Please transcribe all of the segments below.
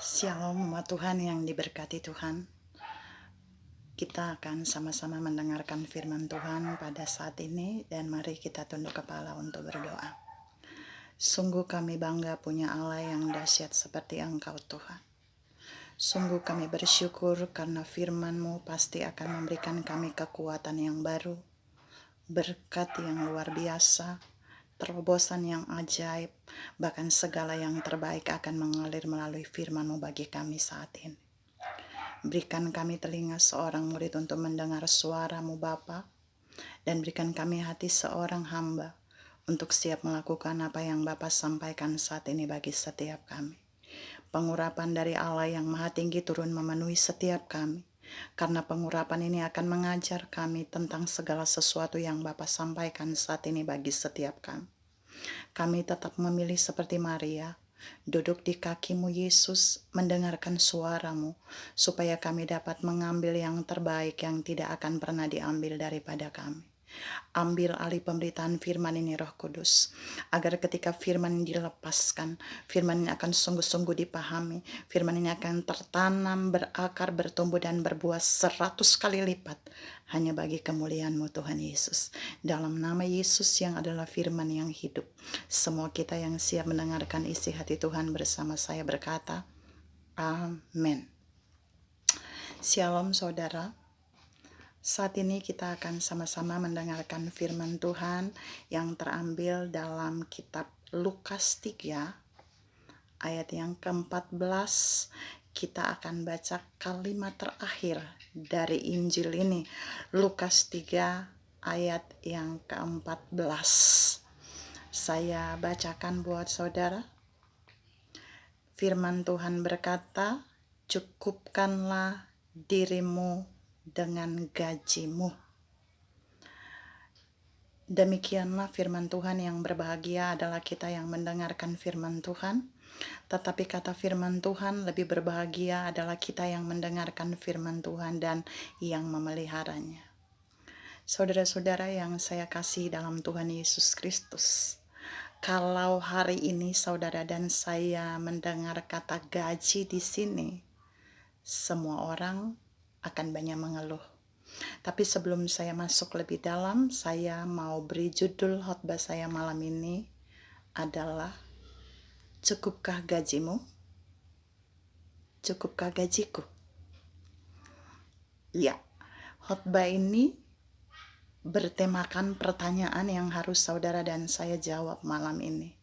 Shalom umat Tuhan yang diberkati Tuhan. Kita akan sama-sama mendengarkan firman Tuhan pada saat ini dan mari kita tunduk kepala untuk berdoa. Sungguh kami bangga punya Allah yang dahsyat seperti Engkau Tuhan. Sungguh kami bersyukur karena firman-Mu pasti akan memberikan kami kekuatan yang baru, berkat yang luar biasa, terobosan yang ajaib, bahkan segala yang terbaik akan mengalir melalui firman-Mu bagi kami saat ini. Berikan kami telinga seorang murid untuk mendengar suara-Mu Bapa, dan berikan kami hati seorang hamba untuk siap melakukan apa yang Bapa sampaikan saat ini bagi setiap kami. Pengurapan dari Allah yang Maha Tinggi turun memenuhi setiap kami, karena pengurapan ini akan mengajar kami tentang segala sesuatu yang Bapa sampaikan saat ini bagi setiap kami. Kami tetap memilih seperti Maria, duduk di kaki-Mu Yesus, mendengarkan suara-Mu, supaya kami dapat mengambil yang terbaik yang tidak akan pernah diambil daripada kami. Ambil alih pemberitaan firman ini Roh Kudus, agar ketika firman ini dilepaskan, firman ini akan sungguh-sungguh dipahami, firman ini akan tertanam, berakar, bertumbuh dan berbuah 100 kali lipat, hanya bagi kemuliaan-Mu Tuhan Yesus. Dalam nama Yesus yang adalah firman yang hidup, semua kita yang siap mendengarkan isi hati Tuhan bersama saya berkata, Amin. Shalom saudara. Saat ini kita akan sama-sama mendengarkan firman Tuhan yang terambil dalam kitab Lukas 3 ayat yang ke-14. Kita akan baca kalimat terakhir dari Injil ini, Lukas 3 ayat yang ke-14. Saya bacakan buat saudara. Firman Tuhan berkata, "Cukupkanlah dirimu dengan gajimu." Demikianlah firman Tuhan. Yang berbahagia adalah kita yang mendengarkan firman Tuhan, tetapi kata firman Tuhan, lebih berbahagia adalah kita yang mendengarkan firman Tuhan dan yang memeliharanya. Saudara-saudara yang saya kasih dalam Tuhan Yesus Kristus, kalau hari ini saudara dan saya mendengar kata gaji di sini, semua orang akan banyak mengeluh. Tapi sebelum saya masuk lebih dalam, saya mau beri judul khotbah saya malam ini adalah "Cukupkah gajimu? Cukupkah gajiku?" Ya, khotbah ini bertemakan pertanyaan yang harus saudara dan saya jawab malam ini.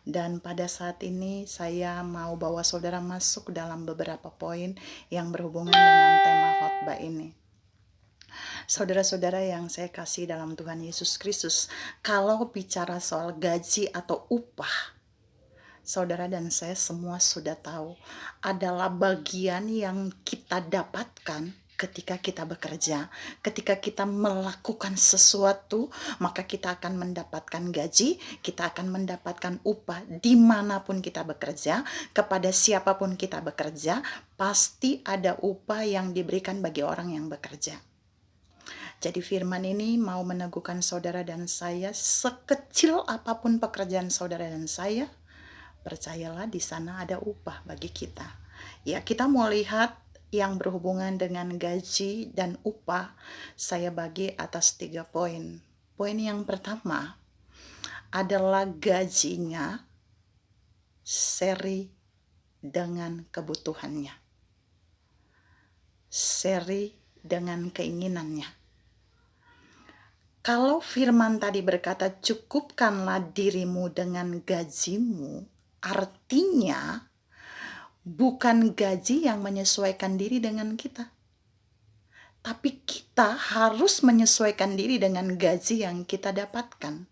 Dan pada saat ini saya mau bawa saudara masuk dalam beberapa poin yang berhubungan dengan tema khotbah ini. Saudara-saudara yang saya kasih dalam Tuhan Yesus Kristus, kalau bicara soal gaji atau upah, saudara dan saya semua sudah tahu adalah bagian yang kita dapatkan ketika kita bekerja. Ketika kita melakukan sesuatu, maka kita akan mendapatkan gaji, kita akan mendapatkan upah dimanapun kita bekerja, kepada siapapun kita bekerja, pasti ada upah yang diberikan bagi orang yang bekerja. Jadi firman ini mau meneguhkan saudara dan saya, sekecil apapun pekerjaan saudara dan saya, percayalah di sana ada upah bagi kita. Ya, kita mau lihat yang berhubungan dengan gaji dan upah, saya bagi atas 3 poin. Poin yang pertama adalah gajinya seri dengan kebutuhannya, seri dengan keinginannya. Kalau firman tadi berkata cukupkanlah dirimu dengan gajimu, artinya bukan gaji yang menyesuaikan diri dengan kita, tapi kita harus menyesuaikan diri dengan gaji yang kita dapatkan.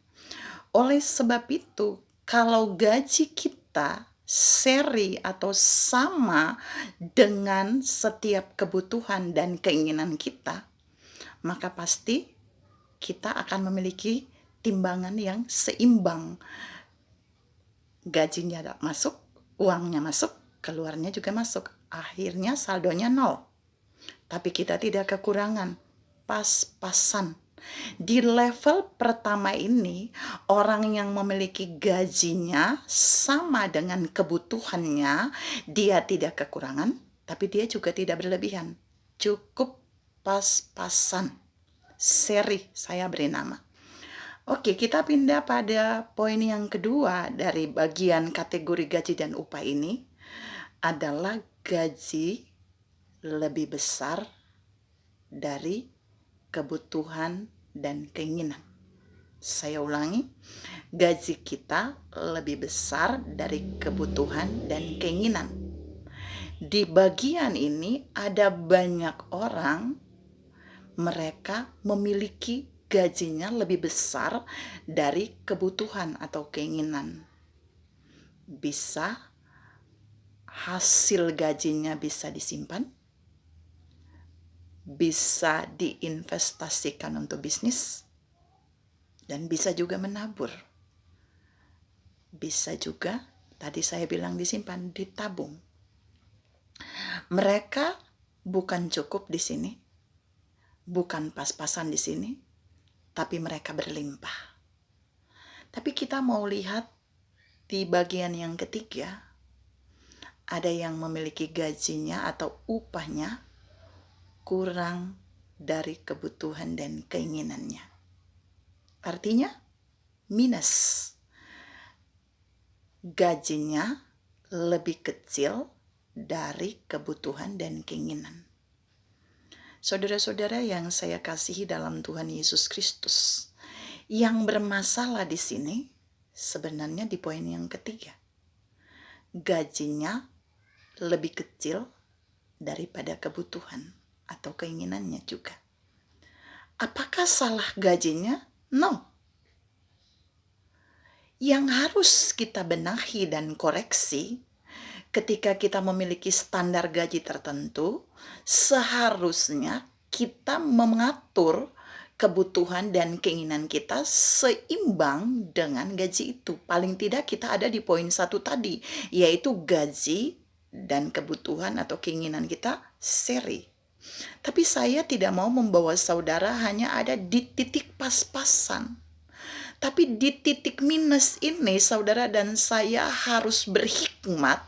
Oleh sebab itu, kalau gaji kita seri atau sama dengan setiap kebutuhan dan keinginan kita, maka pasti kita akan memiliki timbangan yang seimbang. Gajinya masuk, uangnya masuk, keluarnya juga masuk. Akhirnya saldonya 0. Tapi kita tidak kekurangan, pas-pasan. Di level pertama ini, orang yang memiliki gajinya sama dengan kebutuhannya, dia tidak kekurangan, tapi dia juga tidak berlebihan. Cukup pas-pasan. Seri saya beri nama. Oke, kita pindah pada poin yang kedua dari bagian kategori gaji dan upah ini adalah gaji lebih besar dari kebutuhan dan keinginan. Saya ulangi, gaji kita lebih besar dari kebutuhan dan keinginan. Di bagian ini ada banyak orang, mereka memiliki gajinya lebih besar dari kebutuhan atau keinginan. Bisa hasil gajinya bisa disimpan, bisa diinvestasikan untuk bisnis, dan bisa juga menabur. Bisa juga, tadi saya bilang disimpan, ditabung. Mereka bukan cukup di sini, bukan pas-pasan di sini, tapi mereka berlimpah. Tapi kita mau lihat di bagian yang ketiga, ada yang memiliki gajinya atau upahnya kurang dari kebutuhan dan keinginannya. Artinya minus. Gajinya lebih kecil dari kebutuhan dan keinginan. Saudara-saudara yang saya kasihi dalam Tuhan Yesus Kristus, yang bermasalah di sini sebenarnya di poin yang ketiga. Gajinya lebih kecil daripada kebutuhan atau keinginannya juga. Apakah salah gajinya? No. Yang harus kita benahi dan koreksi ketika kita memiliki standar gaji tertentu, seharusnya kita mengatur kebutuhan dan keinginan kita seimbang dengan gaji itu. Paling tidak kita ada di poin 1 tadi, yaitu gaji dan kebutuhan atau keinginan kita seri. Tapi saya tidak mau membawa saudara hanya ada di titik pas-pasan. Tapi di titik minus ini saudara dan saya harus berhikmat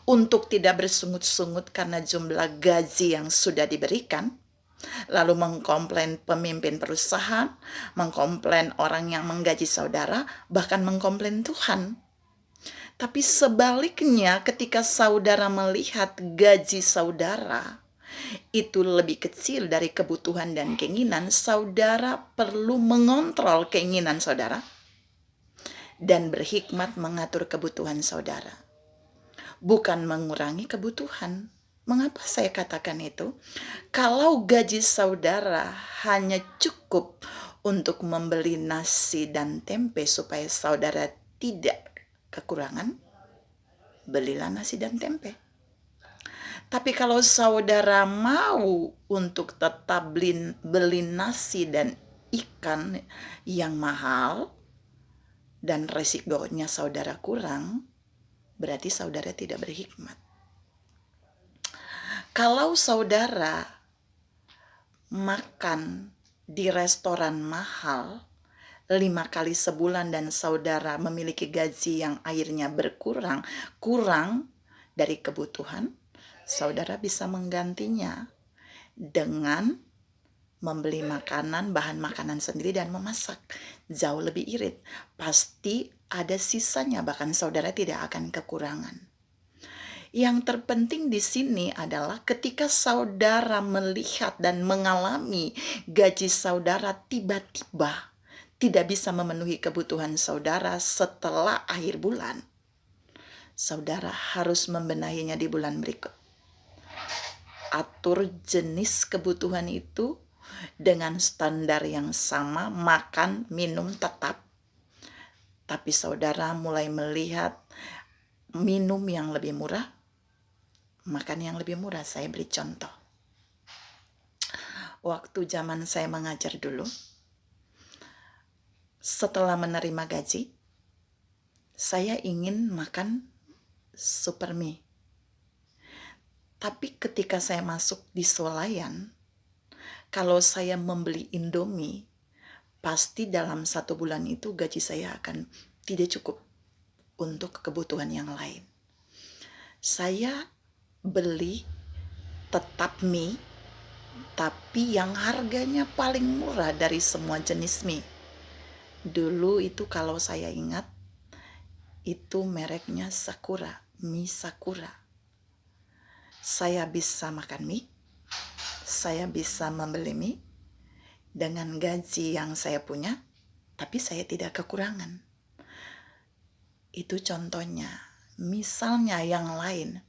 untuk tidak bersungut-sungut karena jumlah gaji yang sudah diberikan, lalu mengkomplain pemimpin perusahaan, mengkomplain orang yang menggaji saudara, bahkan mengkomplain Tuhan. Tapi sebaliknya ketika saudara melihat gaji saudara itu lebih kecil dari kebutuhan dan keinginan, saudara perlu mengontrol keinginan saudara dan berhikmat mengatur kebutuhan saudara. Bukan mengurangi kebutuhan. Mengapa saya katakan itu? Kalau gaji saudara hanya cukup untuk membeli nasi dan tempe supaya saudara tidak kekurangan, belilah nasi dan tempe. Tapi kalau saudara mau untuk tetap beli nasi dan ikan yang mahal dan resikonya saudara kurang, berarti saudara tidak berhikmat. Kalau saudara makan di restoran mahal 5 kali sebulan dan saudara memiliki gaji yang akhirnya kurang dari kebutuhan, saudara bisa menggantinya dengan membeli makanan, bahan makanan sendiri dan memasak. Jauh lebih irit. Pasti ada sisanya, bahkan saudara tidak akan kekurangan. Yang terpenting di sini adalah ketika saudara melihat dan mengalami gaji saudara tiba-tiba tidak bisa memenuhi kebutuhan saudara setelah akhir bulan, saudara harus membenahinya di bulan berikut. Atur jenis kebutuhan itu dengan standar yang sama, makan, minum tetap. Tapi saudara mulai melihat minum yang lebih murah, makan yang lebih murah. Saya beri contoh. Waktu zaman saya mengajar dulu, setelah menerima gaji, saya ingin makan super mie. Tapi ketika saya masuk di swalayan, kalau saya membeli Indomie, pasti dalam 1 bulan itu gaji saya akan tidak cukup untuk kebutuhan yang lain. Saya beli tetap mie, tapi yang harganya paling murah dari semua jenis mie. Dulu itu kalau saya ingat, itu mereknya Sakura, mie Sakura. Saya bisa makan mie, saya bisa membeli mie dengan gaji yang saya punya, tapi saya tidak kekurangan. Itu contohnya. Misalnya yang lain,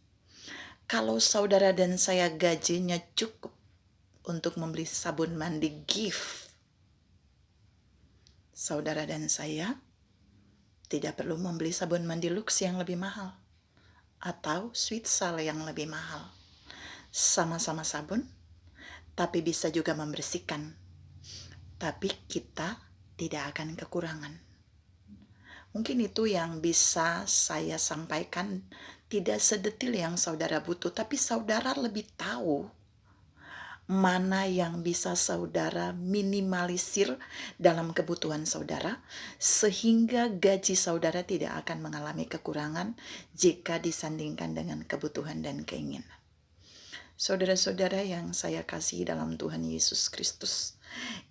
kalau saudara dan saya gajinya cukup untuk membeli sabun mandi gift, saudara dan saya tidak perlu membeli sabun mandi Lux yang lebih mahal atau Sweet Sal yang lebih mahal. Sama-sama sabun, tapi bisa juga membersihkan. Tapi kita tidak akan kekurangan. Mungkin itu yang bisa saya sampaikan, tidak sedetil yang saudara butuh, tapi saudara lebih tahu mana yang bisa saudara minimalisir dalam kebutuhan saudara, sehingga gaji saudara tidak akan mengalami kekurangan jika disandingkan dengan kebutuhan dan keinginan. Saudara-saudara yang saya kasihi dalam Tuhan Yesus Kristus,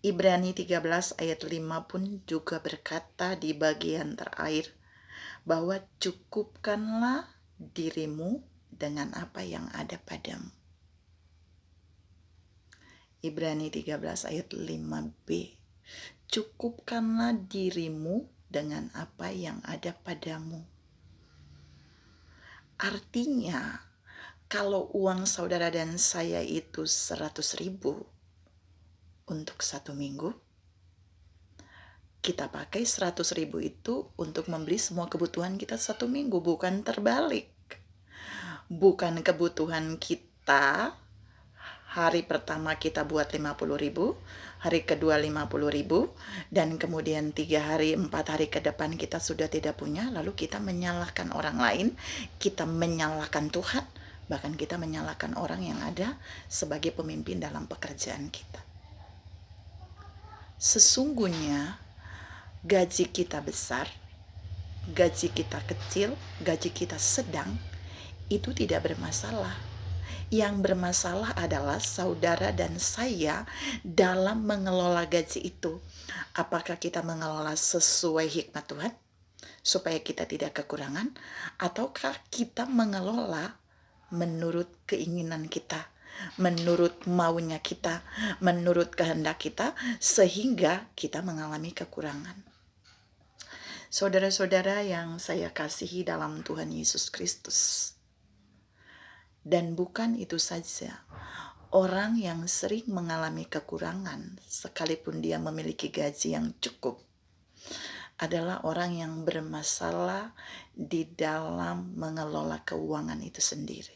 Ibrani 13 ayat 5 pun juga berkata di bagian terakhir bahwa cukupkanlah dirimu dengan apa yang ada padamu. Ibrani 13 ayat 5b. Cukupkanlah dirimu dengan apa yang ada padamu. Artinya, kalau uang saudara dan saya itu 100.000 untuk 1 minggu, kita pakai 100.000 itu untuk membeli semua kebutuhan kita 1 minggu, bukan terbalik. Bukan kebutuhan kita, hari pertama kita buat 50.000, hari kedua 50.000, dan kemudian 3 hari, 4 hari ke depan kita sudah tidak punya, lalu kita menyalahkan orang lain, kita menyalahkan Tuhan, bahkan kita menyalahkan orang yang ada sebagai pemimpin dalam pekerjaan kita. Sesungguhnya gaji kita besar, gaji kita kecil, gaji kita sedang, itu tidak bermasalah. Yang bermasalah adalah saudara dan saya dalam mengelola gaji itu. Apakah kita mengelola sesuai hikmat Tuhan supaya kita tidak kekurangan, ataukah kita mengelola menurut keinginan kita, menurut maunya kita, menurut kehendak kita, sehingga kita mengalami kekurangan. Saudara-saudara yang saya kasihi dalam Tuhan Yesus Kristus, dan bukan itu saja, orang yang sering mengalami kekurangan sekalipun dia memiliki gaji yang cukup adalah orang yang bermasalah di dalam mengelola keuangan itu sendiri.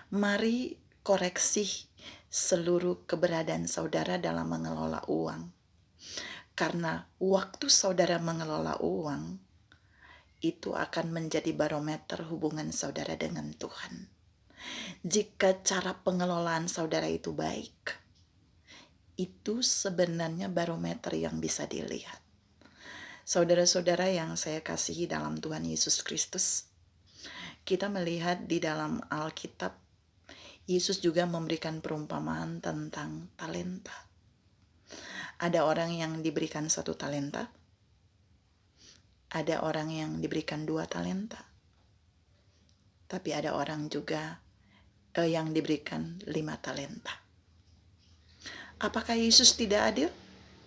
Mari koreksi seluruh keberadaan saudara dalam mengelola uang. Karena waktu saudara mengelola uang, itu akan menjadi barometer hubungan saudara dengan Tuhan. Jika cara pengelolaan saudara itu baik, itu sebenarnya barometer yang bisa dilihat. Saudara-saudara yang saya kasihi dalam Tuhan Yesus Kristus, kita melihat di dalam Alkitab, Yesus juga memberikan perumpamaan tentang talenta. Ada orang yang diberikan 1 talenta, ada orang yang diberikan 2 talenta, tapi ada orang juga yang diberikan 5 talenta. Apakah Yesus tidak adil?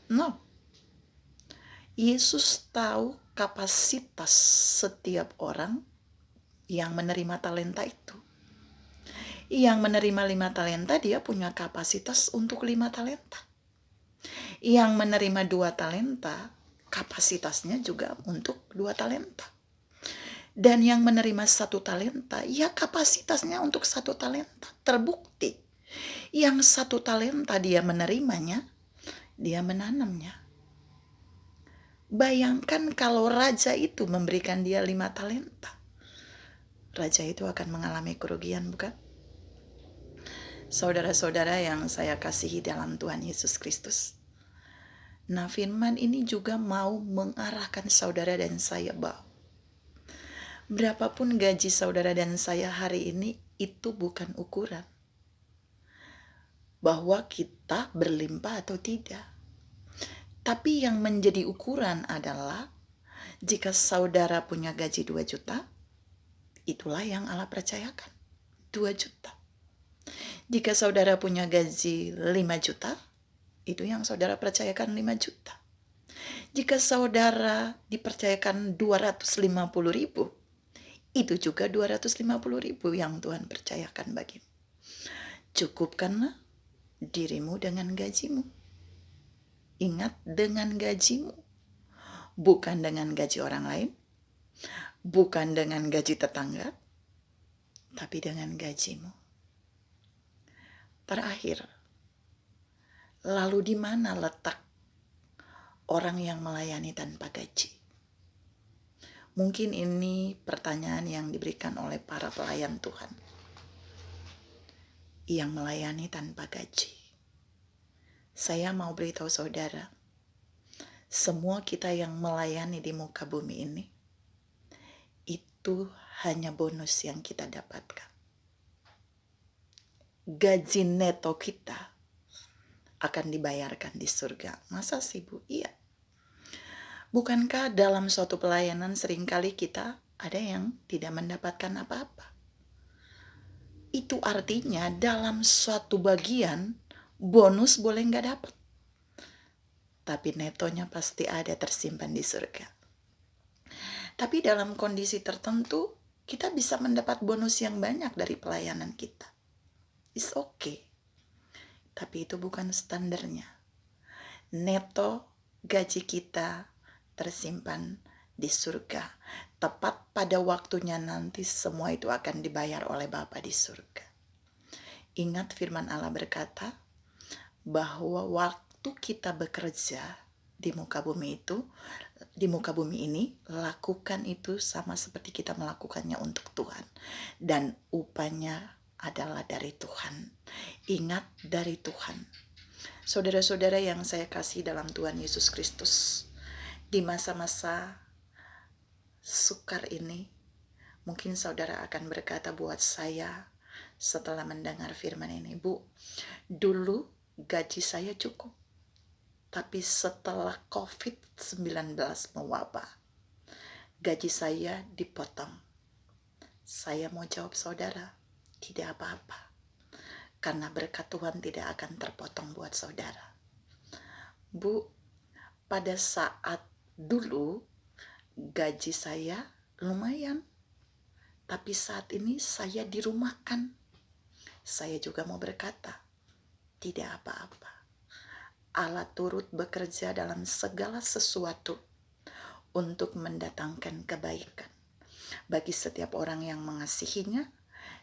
No. Yesus tahu kapasitas setiap orang yang menerima talenta itu. Yang menerima 5 talenta, dia punya kapasitas untuk 5 talenta. Yang menerima 2 talenta, kapasitasnya juga untuk 2 talenta. Dan yang menerima 1 talenta, ya kapasitasnya untuk 1 talenta. Terbukti. Yang 1 talenta dia menerimanya, dia menanamnya. Bayangkan kalau raja itu memberikan dia 5 talenta. Raja itu akan mengalami kerugian, bukan? Saudara-saudara yang saya kasihi dalam Tuhan Yesus Kristus, Nah, firman ini juga mau mengarahkan saudara dan saya bahwa berapapun gaji saudara dan saya hari ini itu bukan ukuran bahwa kita berlimpah atau tidak. Tapi yang menjadi ukuran adalah jika saudara punya gaji 2 juta, itulah yang Allah percayakan, 2 juta. Jika saudara punya gaji 5 juta, itu yang saudara percayakan 5 juta. Jika saudara dipercayakan 250.000, itu juga 250.000 yang Tuhan percayakan bagimu. Cukupkanlah dirimu dengan gajimu. Ingat, dengan gajimu. Bukan dengan gaji orang lain. Bukan dengan gaji tetangga. Tapi dengan gajimu. Terakhir, lalu di mana letak orang yang melayani tanpa gaji? Mungkin ini pertanyaan yang diberikan oleh para pelayan Tuhan yang melayani tanpa gaji. Saya mau beritahu saudara, semua kita yang melayani di muka bumi ini, itu hanya bonus yang kita dapatkan. Gaji neto kita akan dibayarkan di surga. Masa sih, Bu? Iya. Bukankah dalam suatu pelayanan seringkali kita ada yang tidak mendapatkan apa-apa? Itu artinya dalam suatu bagian bonus boleh nggak dapat, tapi netonya pasti ada tersimpan di surga. Tapi dalam kondisi tertentu kita bisa mendapat bonus yang banyak dari pelayanan kita. It's okay. Tapi itu bukan standarnya. Neto gaji kita tersimpan di surga. Tepat pada waktunya nanti semua itu akan dibayar oleh Bapa di surga. Ingat firman Allah berkata bahwa waktu kita bekerja di muka bumi ini, lakukan itu sama seperti kita melakukannya untuk Tuhan. Dan upahnya adalah dari Tuhan. Ingat, dari Tuhan. Saudara-saudara yang saya kasih dalam Tuhan Yesus Kristus, di masa-masa sukar ini, mungkin saudara akan berkata buat saya setelah mendengar firman ini, Bu, dulu gaji saya cukup, tapi setelah COVID-19 mewabah, gaji saya dipotong. Saya mau jawab saudara, tidak apa-apa. Karena berkat Tuhan tidak akan terpotong buat saudara. Bu, pada saat dulu gaji saya lumayan, tapi saat ini saya dirumahkan. Saya juga mau berkata, tidak apa-apa. Allah turut bekerja dalam segala sesuatu untuk mendatangkan kebaikan bagi setiap orang yang mengasihinya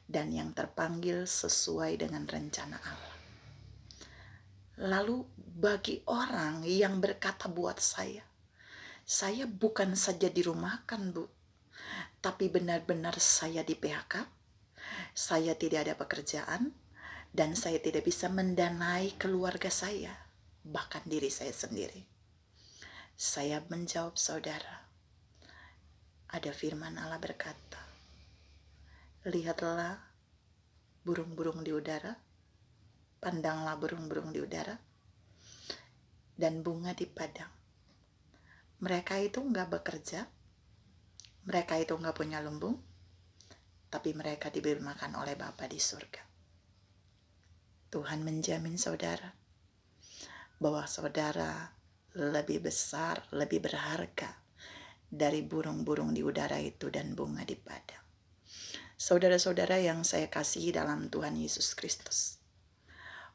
dan yang terpanggil sesuai dengan rencana Allah. Lalu bagi orang yang berkata buat saya bukan saja dirumahkan, Bu, tapi benar-benar saya di PHK, saya tidak ada pekerjaan, dan saya tidak bisa mendanai keluarga saya, bahkan diri saya sendiri. Saya menjawab saudara, ada firman Allah berkata, lihatlah burung-burung di udara, pandanglah burung-burung di udara, dan bunga di padang. Mereka itu enggak bekerja, mereka itu enggak punya lumbung, tapi mereka diberi makan oleh Bapa di surga. Tuhan menjamin saudara, bahwa saudara lebih besar, lebih berharga dari burung-burung di udara itu dan bunga di padang. Saudara-saudara yang saya kasihi dalam Tuhan Yesus Kristus,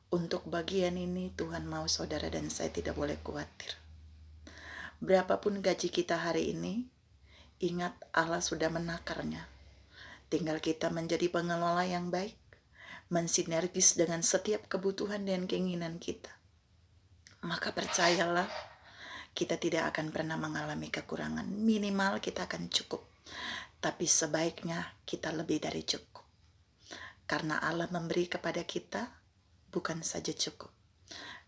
untuk bagian ini Tuhan mau saudara dan saya tidak boleh khawatir. Berapapun gaji kita hari ini, ingat Allah sudah menakarnya. Tinggal kita menjadi pengelola yang baik, mensinergis dengan setiap kebutuhan dan keinginan kita. Maka percayalah, kita tidak akan pernah mengalami kekurangan. Minimal kita akan cukup. Tapi sebaiknya kita lebih dari cukup. Karena Allah memberi kepada kita bukan saja cukup,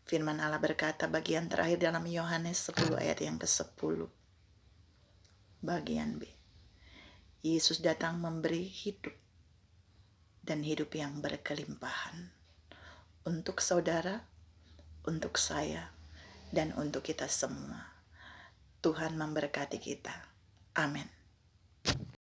Firman Allah berkata bagian terakhir dalam Yohanes 10 ayat yang ke-10. Bagian B. Yesus datang memberi hidup dan hidup yang berkelimpahan. Untuk saudara, untuk saya, dan untuk kita semua. Tuhan memberkati kita. Amin.